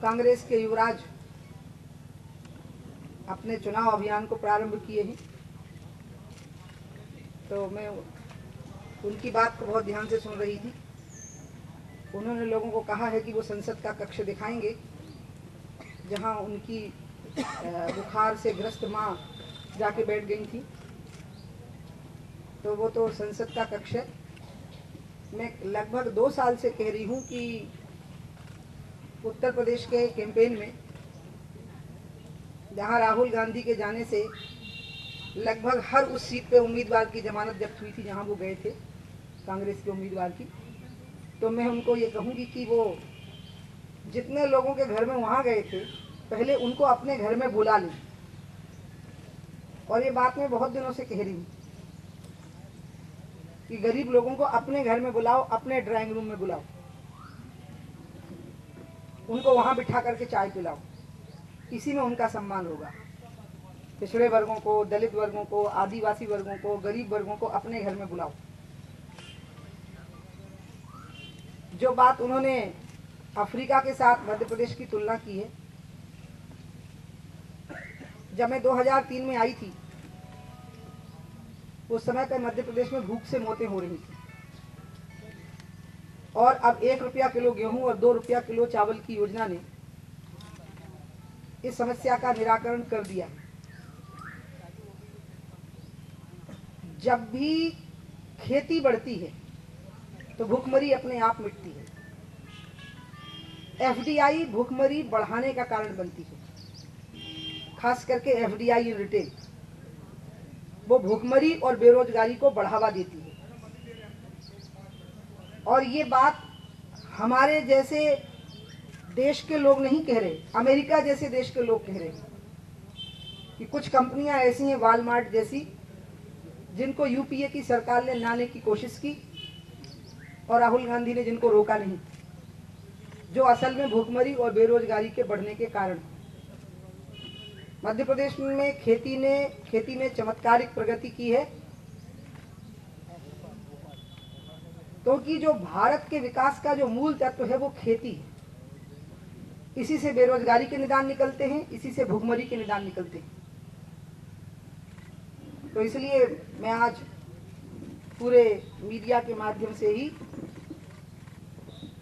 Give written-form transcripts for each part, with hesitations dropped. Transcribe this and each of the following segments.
कांग्रेस के युवराज अपने चुनाव अभियान को प्रारंभ किए हैं, तो मैं उनकी बात को बहुत ध्यान से सुन रही थी। उन्होंने लोगों को कहा है कि वो संसद का कक्ष दिखाएंगे जहां उनकी बुखार से ग्रस्त माँ जाके बैठ गई थी। तो वो तो संसद का कक्ष है। मैं लगभग 2 साल से कह रही हूँ कि उत्तर प्रदेश के कैंपेन में जहां राहुल गांधी के जाने से लगभग हर उस सीट पे उम्मीदवार की जमानत जब्त हुई थी जहां वो गए थे, कांग्रेस के उम्मीदवार की, तो मैं उनको ये कहूंगी कि वो जितने लोगों के घर में वहां गए थे पहले उनको अपने घर में बुला लें। और ये बात मैं बहुत दिनों से कह रही हूँ कि गरीब लोगों को अपने घर में बुलाओ, अपने ड्राइंग रूम में बुलाओ, उनको वहां बिठा करके चाय पिलाओ, इसी में उनका सम्मान होगा। पिछड़े वर्गों को, दलित वर्गों को, आदिवासी वर्गों को, गरीब वर्गों को अपने घर में बुलाओ। जो बात उन्होंने अफ्रीका के साथ मध्य प्रदेश की तुलना की है, जब मैं 2003 में आई थी उस समय पर मध्य प्रदेश में भूख से मौतें हो रही थी, और अब 1 रुपया किलो गेहूं और 2 रुपया किलो चावल की योजना ने इस समस्या का निराकरण कर दिया। जब भी खेती बढ़ती है तो भूखमरी अपने आप मिटती है। एफडीआई भूखमरी बढ़ाने का कारण बनती है, खास करके एफडीआई इन रिटेल, वो भूखमरी और बेरोजगारी को बढ़ावा देती है। और ये बात हमारे जैसे देश के लोग नहीं कह रहे, अमेरिका जैसे देश के लोग कह रहे हैं कि कुछ कंपनियां ऐसी हैं, वॉलमार्ट जैसी, जिनको यूपीए की सरकार ने लाने की कोशिश की और राहुल गांधी ने जिनको रोका नहीं, जो असल में भूखमरी और बेरोजगारी के बढ़ने के कारण। मध्य प्रदेश में खेती में चमत्कारिक प्रगति की है, क्योंकि जो भारत के विकास का जो मूल तत्व है वो खेती है। इसी से बेरोजगारी के निदान निकलते हैं, इसी से भूखमरी के निदान निकलते हैं। तो इसलिए मैं आज पूरे मीडिया के माध्यम से ही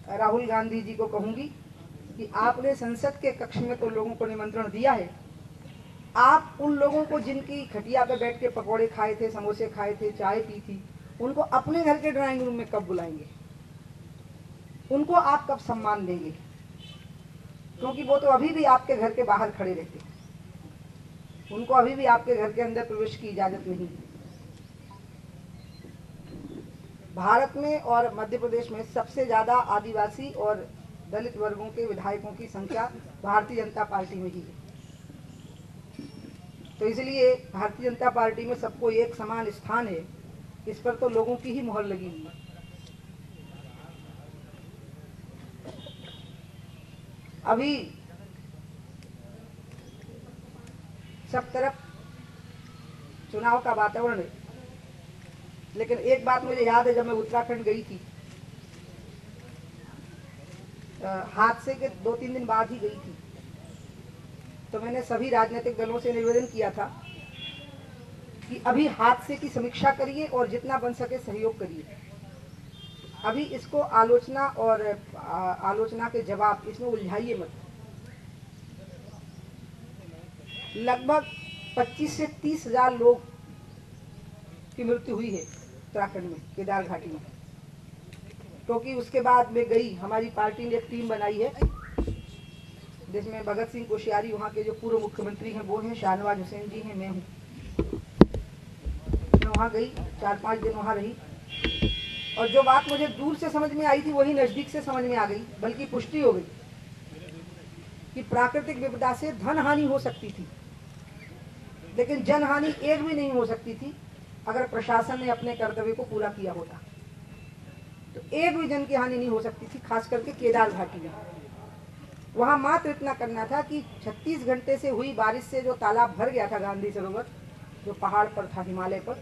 राहुल गांधी जी को कहूंगी कि आपने संसद के कक्ष में तो लोगों को निमंत्रण दिया है, आप उन लोगों को जिनकी खटिया पे बैठ के पकौड़े खाए थे, समोसे खाए थे, चाय पी थी, उनको अपने घर के ड्राइंग रूम में कब बुलाएंगे? उनको आप कब सम्मान देंगे? क्योंकि वो तो अभी भी आपके घर के बाहर खड़े रहते हैं, उनको अभी भी आपके घर के अंदर प्रवेश की इजाजत नहीं है। भारत में और मध्य प्रदेश में सबसे ज्यादा आदिवासी और दलित वर्गों के विधायकों की संख्या भारतीय जनता पार्टी में ही है। तो इसलिए भारतीय जनता पार्टी में सबको एक समान स्थान है, इस पर तो लोगों की ही मुहर लगी हुई है। अभी सब तरफ चुनाव का वातावरण है, लेकिन एक बात मुझे याद है, जब मैं उत्तराखंड गई थी, हादसे के 2-3 दिन बाद ही गई थी, तो मैंने सभी राजनीतिक दलों से निवेदन किया था कि अभी हादसे की समीक्षा करिए और जितना बन सके सहयोग करिए। अभी इसको आलोचना और आलोचना के जवाब इसमें उलझाइए मत। लगभग 25 से 30 हजार लोग की मृत्यु हुई है उत्तराखंड में, केदार घाटी में। क्योंकि उसके बाद में गई, हमारी पार्टी ने एक टीम बनाई है जिसमें भगत सिंह कोश्यारी, वहाँ के जो पूर्व मुख्यमंत्री हैं वो हैं, शाहनवाज हुसैन जी हैं, मैं हूँ। मैं वहाँ गई, 4-5 दिन वहाँ रही, और जो बात मुझे दूर से समझ में आई थी वही नजदीक से समझ में आ गई, बल्कि पुष्टि हो गई कि प्राकृतिक विपदा से धन हानि हो सकती थी, लेकिन जन हानि एक भी नहीं हो सकती थी अगर प्रशासन ने अपने कर्तव्य को पूरा किया होता। तो एक भी जन की हानि नहीं हो सकती थी, खास करके केदार घाटी में। वहां मात्र इतना करना था कि 36 घंटे से हुई बारिश से जो तालाब भर गया था गांधी सरोवर, जो पहाड़ पर था हिमालय पर,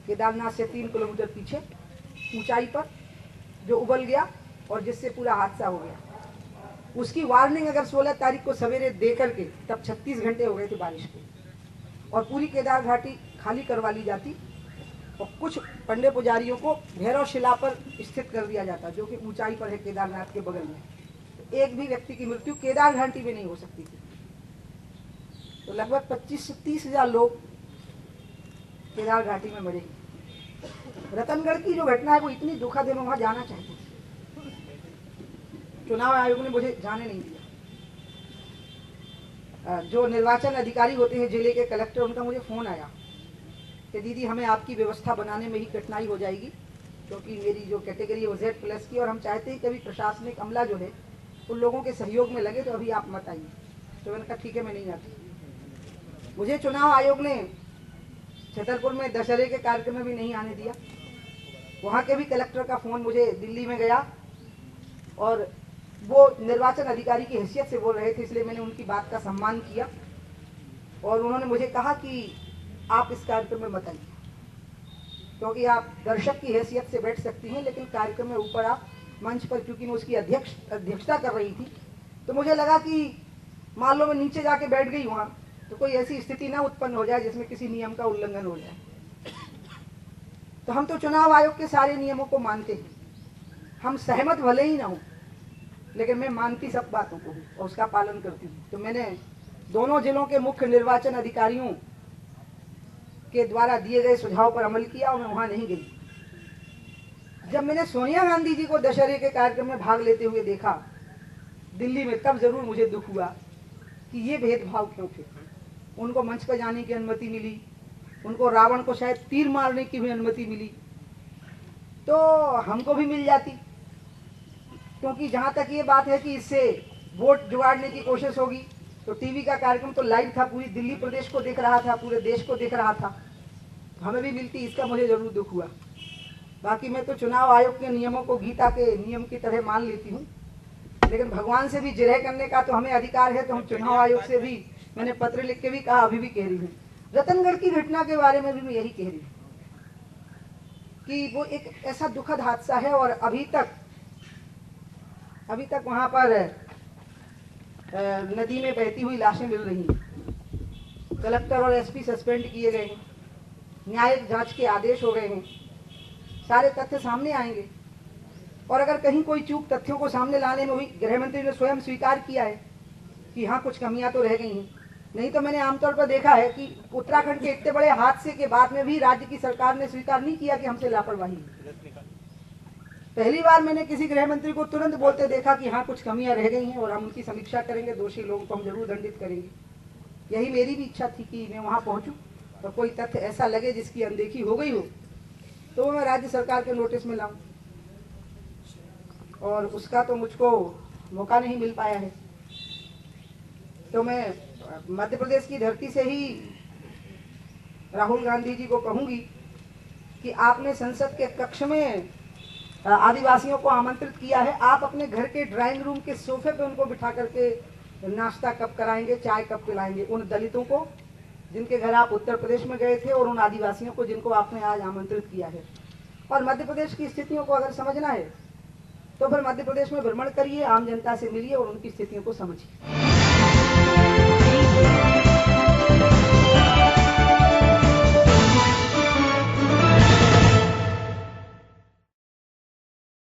केदारनाथ से 3 किलोमीटर पीछे ऊंचाई पर, जो उबल गया और जिससे पूरा हादसा हो गया। उसकी वार्निंग अगर 16 तारीख को सवेरे दे करके, तब 36 घंटे हो गए थे बारिश के, और पूरी केदार घाटी खाली करवा ली जाती और कुछ पंडे पुजारियों को भैरव शिला पर स्थित कर दिया जाता, जो कि ऊंचाई पर है केदारनाथ के बगल में, तो एक भी व्यक्ति की मृत्यु केदार घाटी में नहीं हो सकती थी। तो लगभग 25 से 30 हजार लोग केदार घाटी में मरे। रतनगढ़ की जो घटना है वो इतनी दुखद है, मैं वहां जाना चाहती थी, चुनाव आयोग ने मुझे जाने नहीं दिया। जो निर्वाचन अधिकारी होते हैं जिले के कलेक्टर, उनका मुझे फोन आया कि दीदी हमें आपकी व्यवस्था बनाने में ही कठिनाई हो जाएगी, क्योंकि मेरी जो कैटेगरी है वो Z+ की, और हम चाहते हैं कि अभी प्रशासनिक अमला जो है उन लोगों के सहयोग में लगे, तो अभी आप मत आइए। तो मैंने कहा ठीक है, मैं नहीं आती। मुझे चुनाव आयोग ने छतरपुर में दशहरे के कार्यक्रम में भी नहीं आने दिया। वहाँ के भी कलेक्टर का फोन मुझे दिल्ली में गया, और वो निर्वाचन अधिकारी की हैसियत से बोल रहे थे, इसलिए मैंने उनकी बात का सम्मान किया, और उन्होंने मुझे कहा कि आप इस कार्यक्रम में मत आइए, क्योंकि आप दर्शक की हैसियत से बैठ सकती हैं, लेकिन कार्यक्रम में ऊपर आप मंच पर, क्योंकि मैं उसकी अध्यक्षता कर रही थी, तो मुझे लगा कि मान लो मैं नीचे जाके बैठ गई वहाँ, तो कोई ऐसी स्थिति ना उत्पन्न हो जाए जिसमें किसी नियम का उल्लंघन हो जाए। तो हम तो चुनाव आयोग के सारे नियमों को मानते हैं, हम सहमत भले ही ना हो, लेकिन मैं मानती सब बातों को हूँ और उसका पालन करती हूँ। तो मैंने दोनों जिलों के मुख्य निर्वाचन अधिकारियों के द्वारा दिए गए सुझाव पर अमल किया, और मैं वहां नहीं गई। जब मैंने सोनिया गांधी जी को दशहरे के कार्यक्रम में भाग लेते हुए देखा दिल्ली में, तब जरूर मुझे दुख हुआ कि ये भेदभाव क्यों थे। उनको मंच पर जाने की अनुमति मिली, उनको रावण को शायद तीर मारने की भी अनुमति मिली, तो हमको भी मिल जाती। क्योंकि जहां तक ये बात है कि इससे वोट जुगाड़ने की कोशिश होगी, तो टीवी का कार्यक्रम तो लाइव था, पूरी दिल्ली प्रदेश को देख रहा था, पूरे देश को देख रहा था, हमें भी मिलती, इसका मुझे जरूर दुख हुआ। बाकी मैं तो चुनाव आयोग के नियमों को गीता के नियम की तरह मान लेती हूँ, लेकिन भगवान से भी जिरह करने का तो हमें अधिकार है। तो हम चुनाव आयोग से भी, मैंने पत्र लिख के भी कहा, अभी भी कह रही हूँ, रतनगढ़ की घटना के बारे में भी मैं यही कह रही हूँ कि वो एक ऐसा दुखद हादसा है, और अभी तक वहां पर नदी में बहती हुई लाशें मिल रही हैं। कलेक्टर और SP सस्पेंड किए गए हैं, न्यायिक जांच के आदेश हो गए हैं, सारे तथ्य सामने आएंगे, और अगर कहीं कोई चूक तथ्यों को सामने लाने में हुई, गृह मंत्री ने स्वयं स्वीकार किया है कि हाँ कुछ कमियां तो रह गई हैं। नहीं तो मैंने आमतौर पर देखा है कि उत्तराखंड के इतने बड़े हादसे के बाद में भी राज्य की सरकार ने स्वीकार नहीं किया कि हमसे लापरवाही। पहली बार मैंने किसी गृह मंत्री को तुरंत बोलते देखा कि हाँ कुछ कमियां रह गई हैं और हम उनकी समीक्षा करेंगे, दोषी लोगों को हम जरूर दंडित करेंगे। यही मेरी भी इच्छा थी कि मैं वहां पहुंचूं, और कोई तथ्य ऐसा लगे जिसकी अनदेखी हो गई हो तो मैं राज्य सरकार के नोटिस में लाऊं, और उसका तो मुझको मौका नहीं मिल पाया है। तो मैं मध्य प्रदेश की धरती से ही राहुल गांधी जी को कहूंगी कि आपने संसद के कक्ष में आदिवासियों को आमंत्रित किया है, आप अपने घर के ड्राइंग रूम के सोफे पे उनको बिठा करके नाश्ता कब कराएंगे, चाय कब पिलाएंगे, उन दलितों को जिनके घर आप उत्तर प्रदेश में गए थे, और उन आदिवासियों को जिनको आपने आज आमंत्रित किया है। और मध्य प्रदेश की स्थितियों को अगर समझना है तो फिर मध्य प्रदेश में भ्रमण करिए, आम जनता से मिलिए और उनकी स्थितियों को समझिए।